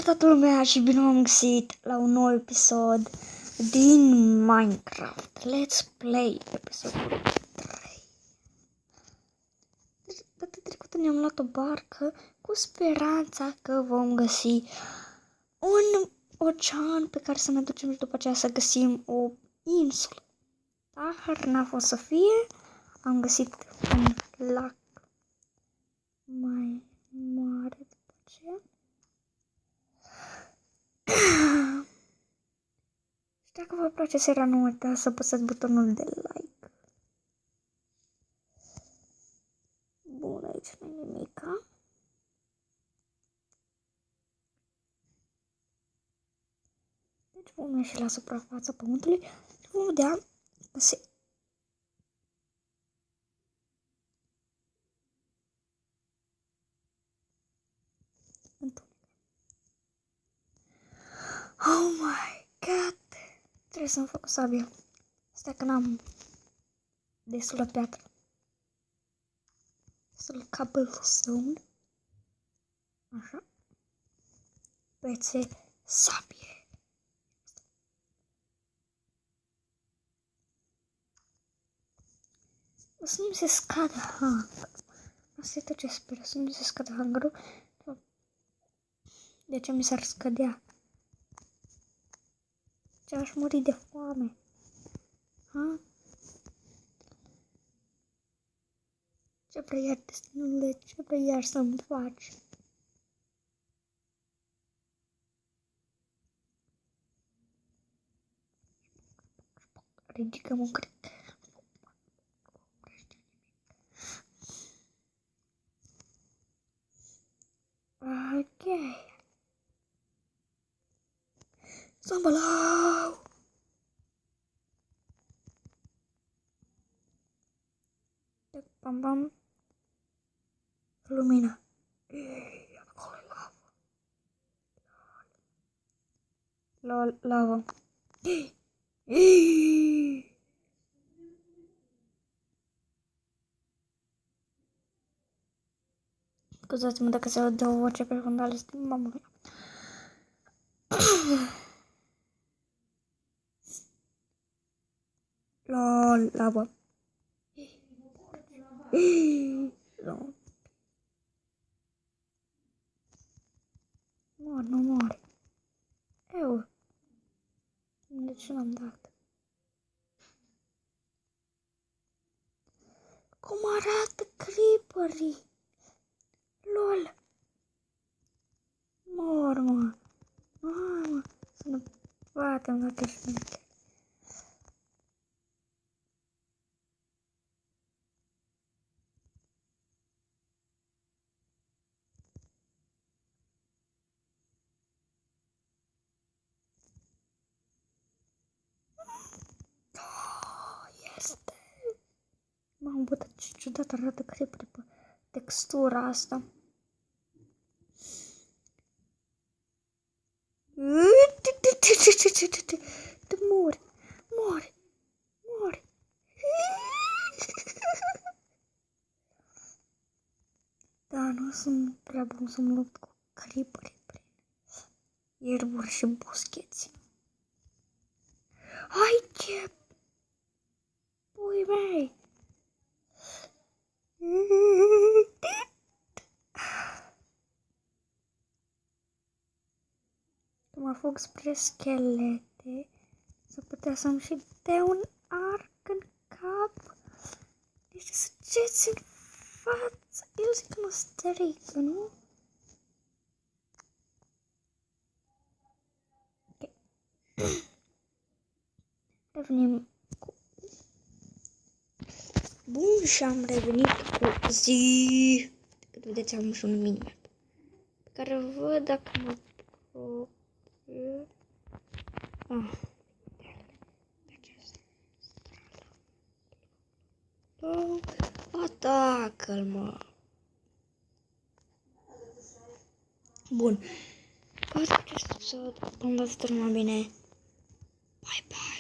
toată lumea și bine m-am găsit la un nou episod din Minecraft. Let's Play, episodul 3. Data trecută ne-am luat o barcă cu speranța că vom găsi un ocean pe care să ne ducem și după aceea să găsim o insulă. Dar n-a fost să fie, am găsit un lac mai mare după aceea. Și dacă vă place seria, nu uitați să apăsați butonul de like. Bun, aici nu e nimica. Deci vom ieși la suprafața pământului și vom vedea că se... Oh my god! Trebuie să-mi fac o sabie. Stai că n-am destulă piatră. Destul cobblestone. Așa. Pețe, sabie. O să nu se scadă hang. Asta e tot ce sper, să nu se scadă hangarul. De ce mi s-ar scădea? Ce aș muri de foame. Ha? Ce vrei iar, destinule? Ce vrei iar să-mi faci? Ridică-mă un cric. Ok. Zambalau! Pam, pam. Lumina. Ei, acolo e lavă. Lol, lavă. Ei! Scuzați-mă dacă se aude o voce pe fundal, este mama mea. Lol, lavă. Nu. Mor, nu mor. Eu. De ce n-am dat? Cum arată creeperii? Lol. Mor, mă. Mamă. Să nu batem la teșminte. Este. Mamă, bă, dar ce ciudat arată creeperii pe textura asta. Te mori, mori, mori. Da, nu sunt prea bun să mă lupt cu creeperii prin ierburi și buscheți. Hai ce pui mei! Că mă fug spre schelete, să putea să-mi și dea un arc în cap. Niște săgeți în față. Eu zic că mă strică, nu? Ok. Revenim cu... Bun, și am revenit cu zi. Cât vedeți, am și un minimap pe care văd dacă mă... Atacă-l, mă! Bun. Ca să acest episod, am văzut mai bine. Bye, bye!